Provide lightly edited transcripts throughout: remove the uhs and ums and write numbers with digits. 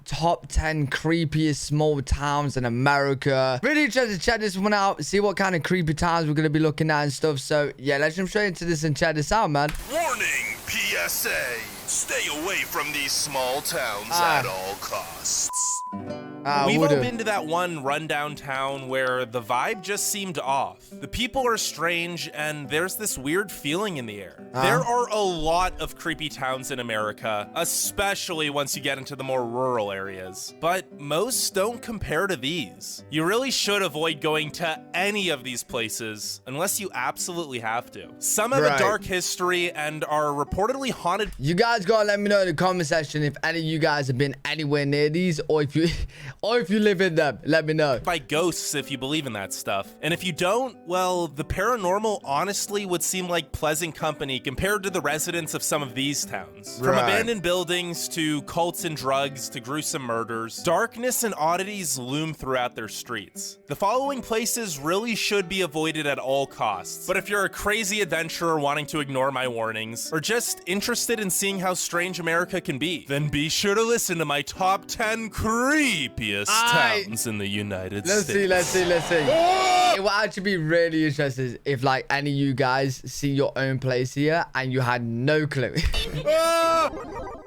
top 10 creepiest small towns in America. Really interested to check this one out, see what kind of creepy towns we're going to be looking at and stuff. So yeah, let's jump straight into this and check this out, man. Warning, PSA. Stay away from these small towns at all costs. We've all been to that one rundown town where the vibe just seemed off. The people are strange, and there's this weird feeling in the air. There are a lot of creepy towns in America, especially once you get into the more rural areas. But most don't compare to these. You really should avoid going to any of these places unless you absolutely have to. Some have a dark history and are reportedly haunted. You guys gotta let me know in the comment section if any of you guys have been anywhere near these, or if you live in them. Let me know. By ghosts, if you believe in that stuff. And if you don't, well, the paranormal honestly would seem like pleasant company compared to the residents of some of these towns. From abandoned buildings to cults and drugs to gruesome murders, darkness and oddities loom throughout their streets. The following places really should be avoided at all costs. But if you're a crazy adventurer wanting to ignore my warnings, or just interested in seeing how strange America can be, then be sure to listen to my top 10 creepiest towns in the United States. Let's see. It will actually be really interesting if like any of you guys see your own place here and you had no clue.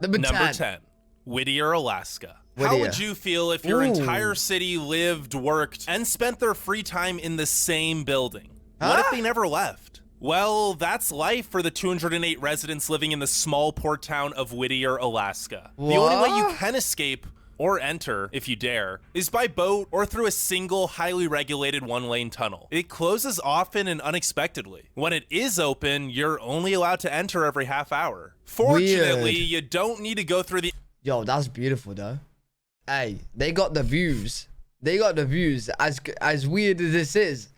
Number 10. Whittier, Alaska. How would you feel if your entire city lived, worked, and spent their free time in the same building? What if they never left? Well, that's life for the 208 residents living in the small port town of Whittier, Alaska. The only way you can escape or enter, if you dare, is by boat or through a single, highly regulated one-lane tunnel. It closes often and unexpectedly. When it is open, you're only allowed to enter every half hour. Fortunately, you don't need to go through the... Yo, that's beautiful, though. Hey, they got the views. As weird as this is.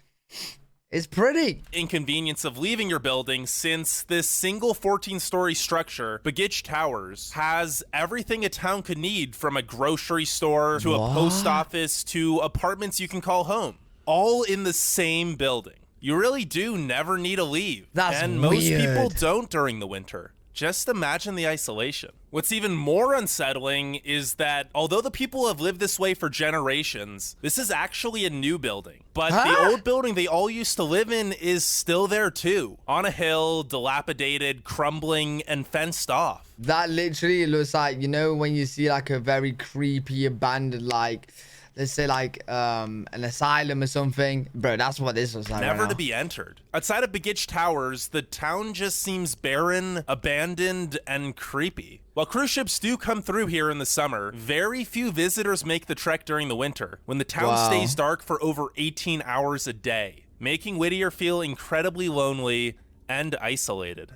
It's pretty. Inconvenience of leaving your building, since this single 14-story structure, Begitch Towers, has everything a town could need, from a grocery store to a post office to apartments you can call home, all in the same building. You really do never need to leave. And most people don't during the winter. Just imagine the isolation. What's even more unsettling is that although the people have lived this way for generations, this is actually a new building. But the old building they all used to live in is still there too. On a hill, dilapidated, crumbling, and fenced off. That literally looks like, you know, when you see like a very creepy abandoned, like, let's say like an asylum or something. Bro, that's what this looks like. Never to be entered. Outside of Begitch Towers, the town just seems barren, abandoned, and creepy. While cruise ships do come through here in the summer, very few visitors make the trek during the winter, when the town stays dark for over 18 hours a day, making Whittier feel incredibly lonely and isolated.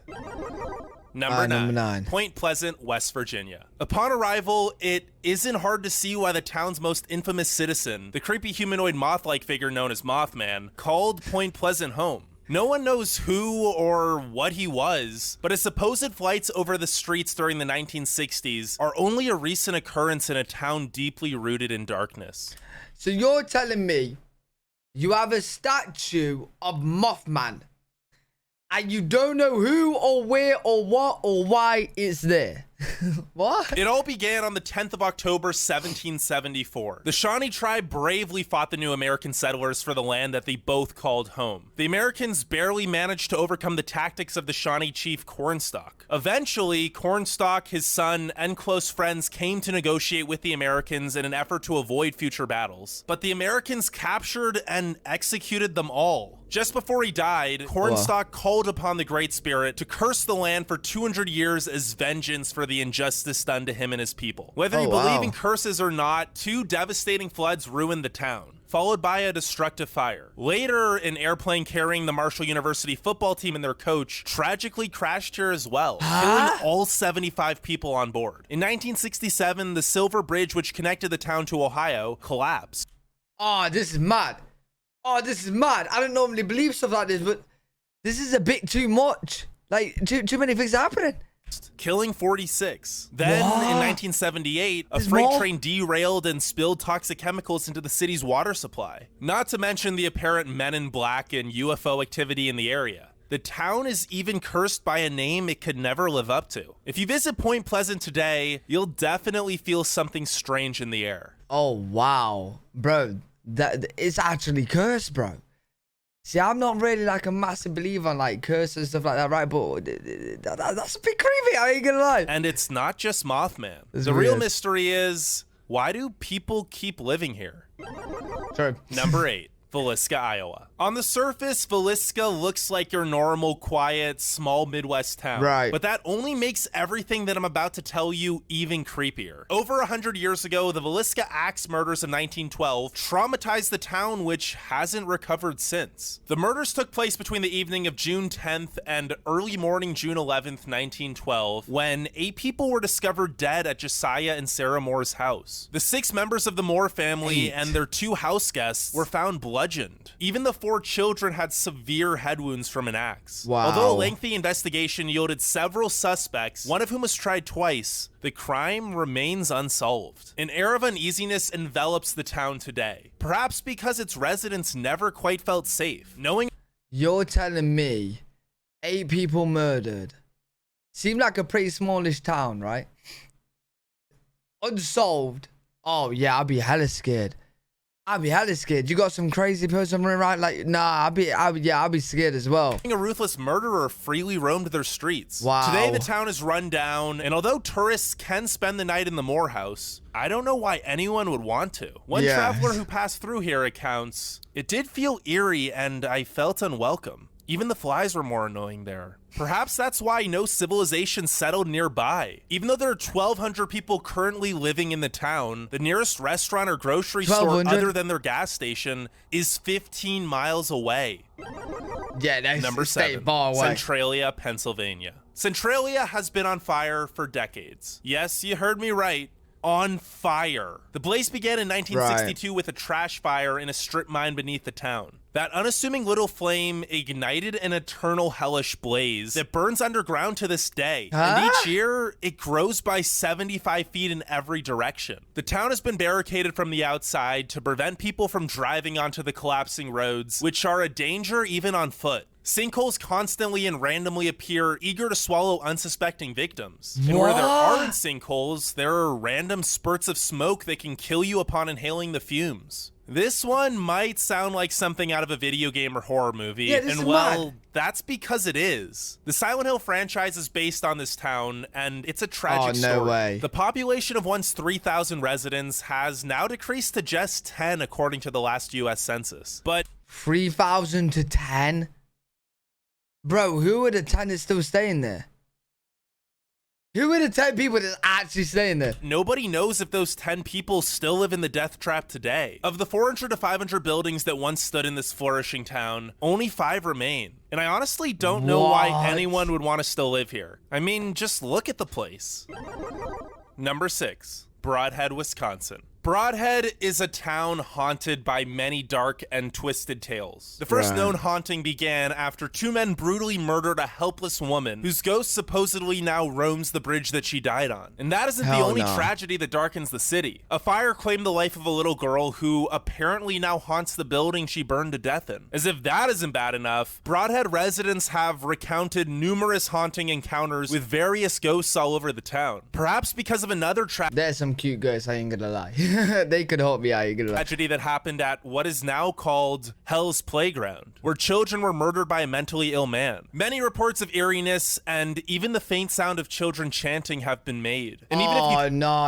Number 9. Point Pleasant, West Virginia. Upon arrival, it isn't hard to see why the town's most infamous citizen, the creepy humanoid moth-like figure known as Mothman, called Point Pleasant home. No one knows who or what he was, but his supposed flights over the streets during the 1960s are only a recent occurrence in a town deeply rooted in darkness. So you're telling me you have a statue of Mothman, and you don't know who or where or what or why it's there? What? It all began on the 10th of October, 1774. The Shawnee tribe bravely fought the new American settlers for the land that they both called home. The Americans barely managed to overcome the tactics of the Shawnee chief Cornstalk. Eventually, Cornstalk, his son, and close friends came to negotiate with the Americans in an effort to avoid future battles. But the Americans captured and executed them all. Just before he died, Cornstalk called upon the Great Spirit to curse the land for 200 years as vengeance for the injustice done to him and his people. Whether you believe in curses or not, 2 devastating floods ruined the town, followed by a destructive fire. Later, an airplane carrying the Marshall University football team and their coach tragically crashed here as well, killing all 75 people on board. In 1967, the Silver Bridge, which connected the town to Ohio, collapsed. Oh, this is mad. I don't normally believe stuff like this, but this is a bit too much. Like, too many things happening. Killing 46. Then, in 1978, a freight train derailed and spilled toxic chemicals into the city's water supply. Not to mention the apparent Men in Black and UFO activity in the area. The town is even cursed by a name it could never live up to. If you visit Point Pleasant today, you'll definitely feel something strange in the air. Oh, wow. Bro, it's actually cursed, bro. See, I'm not really like a massive believer on like curses and stuff like that, right? But that's a bit creepy, I ain't gonna lie. And it's not just Mothman. It's the weird. real mystery is, why do people keep living here? True. Number 8. Felisa, Iowa. On the surface, Felisa looks like your normal, quiet, small Midwest town. Right. But that only makes everything that I'm about to tell you even creepier. Over 100 years ago, the Felisa axe murders of 1912 traumatized the town, which hasn't recovered since. The murders took place between the evening of June 10th and early morning June 11th, 1912, when 8 people were discovered dead at Josiah and Sarah Moore's house. The 6 members of the Moore family and their 2 house guests were found bludgeoned. Even the 4 children had severe head wounds from an axe. Wow. Although a lengthy investigation yielded several suspects, one of whom was tried twice, the crime remains unsolved. An air of uneasiness envelops the town today, perhaps because its residents never quite felt safe, knowing— You're telling me 8 people murdered. Seemed like a pretty smallish town, right? Unsolved. Oh, yeah, I'd be hella scared. I'd be hella scared. You got some crazy person running around like, nah, I'd be scared as well. a ruthless murderer freely roamed their streets. Wow. Today, the town is run down, and although tourists can spend the night in the Moore house, I don't know why anyone would want to. One Yeah. traveler who passed through here recounts, "It did feel eerie, and I felt unwelcome. Even the flies were more annoying there. Perhaps that's why no civilization settled nearby. Even though there are 1,200 people currently living in the town, the nearest restaurant or grocery store 1,200? other than their gas station is 15 miles away." Yeah, that's Number stay 7, far away. Centralia, Pennsylvania. Centralia has been on fire for decades. Yes, you heard me right. On fire. The blaze began in 1962 with a trash fire in a strip mine beneath the town. That unassuming little flame ignited an eternal hellish blaze that burns underground to this day. And Huh? each year, it grows by 75 feet in every direction. The town has been barricaded from the outside to prevent people from driving onto the collapsing roads, which are a danger even on foot. Sinkholes constantly and randomly appear, eager to swallow unsuspecting victims. And where there What? aren't sinkholes, there are random spurts of smoke that can kill you upon inhaling the fumes. This one might sound like something out of a video game or horror movie, Yeah, this and is well, mad. that's because it is. The Silent Hill franchise is based on this town, and it's a tragic Oh, no story. way. The population of once 3,000 residents has now decreased to just 10 according to the last US Census. But 3,000 to 10? Bro, who are the 10 that's still staying there? Who are the 10 people that's actually staying there? nobody knows if those 10 people still live in the death trap today. Of the 400 to 500 buildings that once stood in this flourishing town, only 5 remain. And I honestly don't know why What? anyone would want to still live here. I mean, just look at the place. Number 6, Broadhead, Wisconsin. Broadhead is a town haunted by many dark and twisted tales. The first Right. known haunting began after 2 men brutally murdered a helpless woman whose ghost supposedly now roams the bridge that she died on. And that isn't the Hell only no. tragedy that darkens the city. A fire claimed the life of a little girl who apparently now haunts the building she burned to death in. As if that isn't bad enough, Broadhead residents have recounted numerous haunting encounters with various ghosts all over the town. Perhaps because of another There's some cute ghosts, I ain't gonna lie. They could help me, I ain't gonna lie. tragedy that happened at what is now called Hell's Playground, where children were murdered by a mentally ill man. Many reports of eeriness and even the faint sound of children chanting have been made. And even if you Oh, no.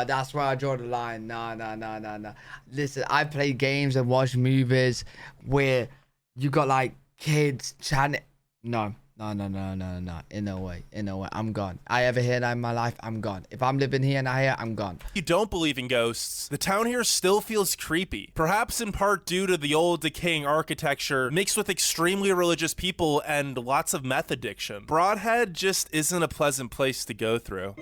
That's where I draw the line. No. Listen, I play games and watch movies where you got like kids chanting. No. In no way. I'm gone. I ever hear that in my life, I'm gone. If I'm living here and I hear, I'm gone. you don't believe in ghosts, the town here still feels creepy. Perhaps in part due to the old decaying architecture mixed with extremely religious people and lots of meth addiction. Broadhead just isn't a pleasant place to go through.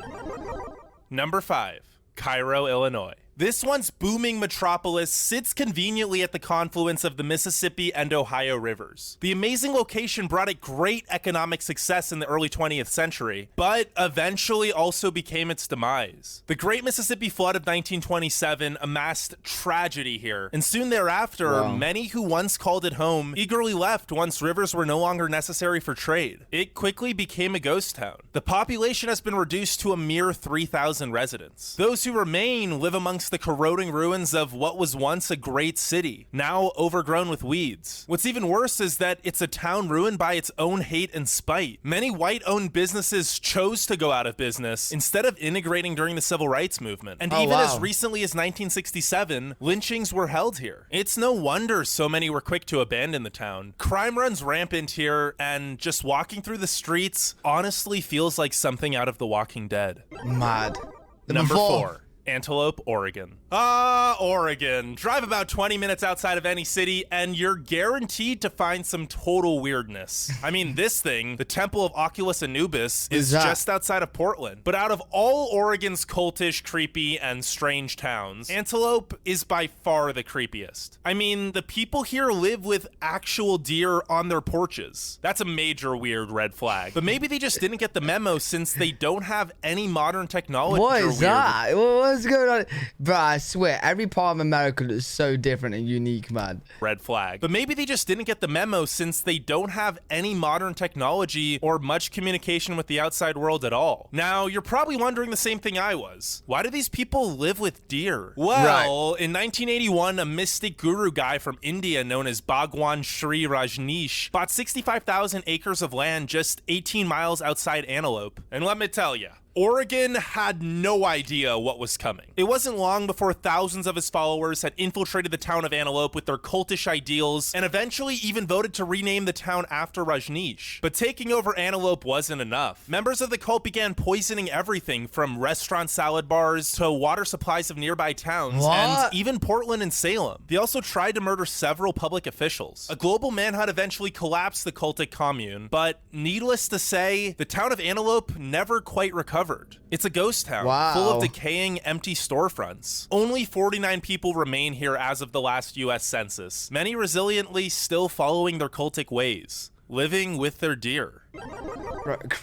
Number 5, Cairo, Illinois. This once booming metropolis sits conveniently at the confluence of the Mississippi and Ohio rivers. The amazing location brought it great economic success in the early 20th century, but eventually also became its demise. The Great Mississippi Flood of 1927 amassed tragedy here, and soon thereafter, many who once called it home eagerly left once rivers were no longer necessary for trade. It quickly became a ghost town. The population has been reduced to a mere 3,000 residents. Those who remain live amongst the corroding ruins of what was once a great city, now overgrown with weeds. What's even worse is that it's a town ruined by its own hate and spite. Many white-owned businesses chose to go out of business instead of integrating during the civil rights movement. And even as recently as 1967, lynchings were held here. It's no wonder so many were quick to abandon the town. Crime runs rampant here, and just walking through the streets honestly feels like something out of The Walking Dead. Mad. Number 4. Antelope, Oregon. Oregon. Drive about 20 minutes outside of any city and you're guaranteed to find some total weirdness. I mean, this thing, the Temple of Oculus Anubis, is just outside of Portland. But out of all Oregon's cultish, creepy, and strange towns, Antelope is by far the creepiest. I mean, the people here live with actual deer on their porches. That's a major weird red flag. But maybe they just didn't get the memo since they don't have any modern technology. What is that? What's going on? Bro, I swear, every part of America is so different and unique, man. Red flag. But maybe they just didn't get the memo since they don't have any modern technology or much communication with the outside world at all. Now, you're probably wondering the same thing I was. Why do these people live with deer? Well, in 1981, a mystic guru guy from India known as Bhagwan Sri Rajneesh bought 65,000 acres of land just 18 miles outside Antelope. And let me tell you, Oregon had no idea what was coming. It wasn't long before thousands of his followers had infiltrated the town of Antelope with their cultish ideals and eventually even voted to rename the town after Rajneesh. But taking over Antelope wasn't enough. Members of the cult began poisoning everything from restaurant salad bars to water supplies of nearby towns and even Portland and Salem. They also tried to murder several public officials. A global manhunt eventually collapsed the cultic commune, but needless to say, the town of Antelope never quite recovered. It's a ghost town, full of decaying, empty storefronts. Only 49 people remain here as of the last US Census, many resiliently still following their cultic ways, living with their deer.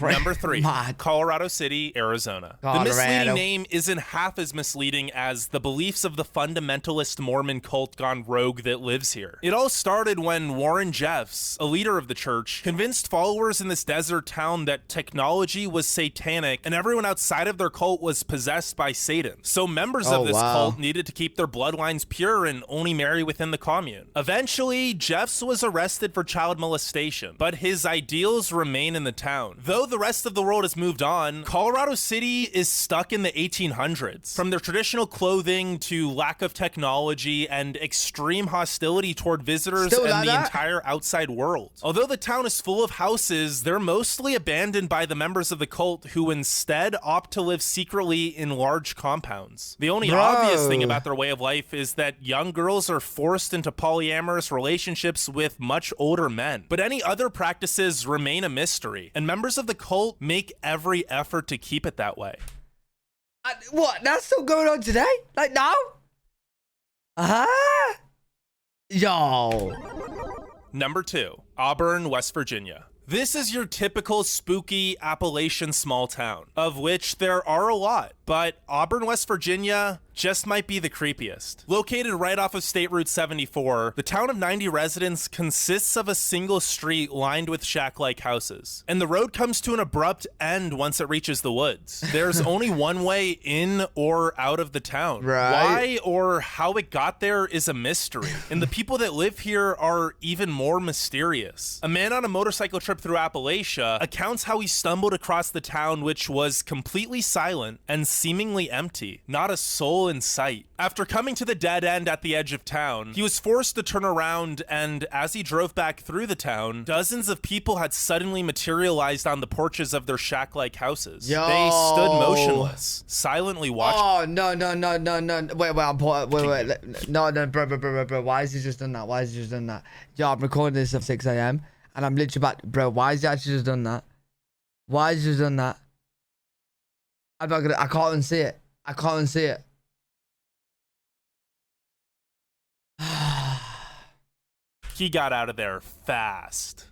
Number 3, Colorado City, Arizona. The misleading name isn't half as misleading as the beliefs of the fundamentalist Mormon cult gone rogue that lives here. It all started when Warren Jeffs, a leader of the church, convinced followers in this desert town that technology was satanic and everyone outside of their cult was possessed by Satan. So members of this cult needed to keep their bloodlines pure and only marry within the commune. Eventually, Jeffs was arrested for child molestation, but his ideals remain in the town. Though the rest of the world has moved on, Colorado City is stuck in the 1800s. From their traditional clothing to lack of technology and extreme hostility toward visitors and the entire outside world. Although the town is full of houses, they're mostly abandoned by the members of the cult who instead opt to live secretly in large compounds. The only obvious thing about their way of life is that young girls are forced into polyamorous relationships with much older men. But any other practices remain a mystery, and members of the cult make every effort to keep it that way. What? That's still going on today? Like now? Yo. Number 2, Auburn, West Virginia. This is your typical spooky Appalachian small town, of which there are a lot, but Auburn, West Virginia just might be the creepiest. Located right off of State Route 74, the town of 90 residents consists of a single street lined with shack-like houses, and the road comes to an abrupt end once it reaches the woods. There's only one way in or out of the town. Why or how it got there is a mystery, and the people that live here are even more mysterious. A man on a motorcycle trip through Appalachia accounts how he stumbled across the town, which was completely silent and seemingly empty, not a soul in sight. After coming to the dead end at the edge of town, he was forced to turn around, and as he drove back through the town, dozens of people had suddenly materialized on the porches of their shack-like houses. They stood motionless, silently watching. Oh, no. Wait. No, bro. Why has he just done that? Yo, I'm recording this at 6 a.m. and I'm literally about, bro, why has he actually just done that? I'm not gonna, I can't even see it. he got out of there fast.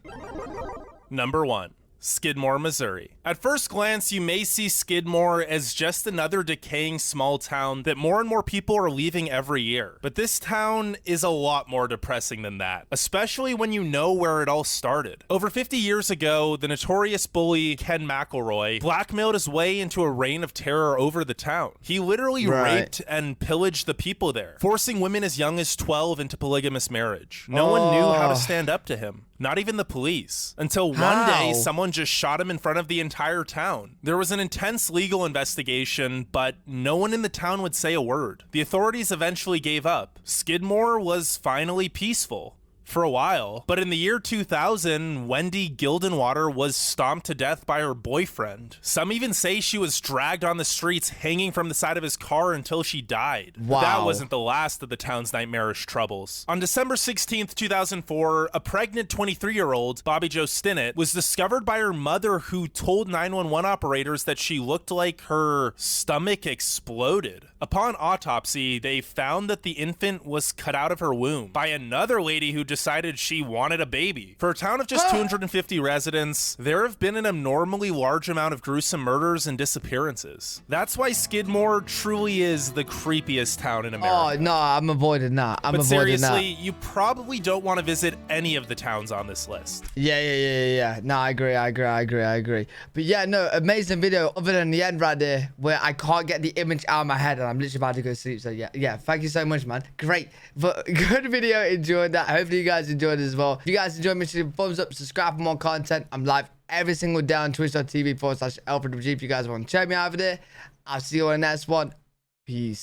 Number 1. Skidmore, Missouri. At first glance, you may see Skidmore as just another decaying small town that more and more people are leaving every year. But this town is a lot more depressing than that, especially when you know where it all started. Over 50 years ago, the notorious bully Ken McElroy blackmailed his way into a reign of terror over the town. He literally raped and pillaged the people there, forcing women as young as 12 into polygamous marriage. No one knew how to stand up to him. Not even the police. Until one day, someone just shot him in front of the entire town. There was an intense legal investigation, but no one in the town would say a word. The authorities eventually gave up. Skidmore was finally peaceful. For a while, but in the year 2000, Wendy Gildenwater was stomped to death by her boyfriend. Some even say she was dragged on the streets hanging from the side of his car until she died. Wow. But that wasn't the last of the town's nightmarish troubles. On December 16th, 2004, a pregnant 23-year-old, Bobby Jo Stinnett, was discovered by her mother, who told 911 operators that she looked like her stomach exploded. Upon autopsy, they found that the infant was cut out of her womb by another lady who decided she wanted a baby. For a town of just 250 residents, there have been an abnormally large amount of gruesome murders and disappearances. That's why Skidmore truly is the creepiest town in America. Oh, no, I'm avoiding that. But seriously, you probably don't want to visit any of the towns on this list. Yeah. No, I agree. But yeah, no, amazing video other than the end right there where I can't get the image out of my head and I'm literally about to go to sleep. So yeah, thank you so much, man. Great. But good video. Enjoyed that. Hopefully you guys enjoyed it as well. If you guys enjoyed, make sure you thumbs up, subscribe for more content. I'm live every single day on twitch.tv/Alfred. If you guys want to check me out over there, I'll see you on the next one. Peace.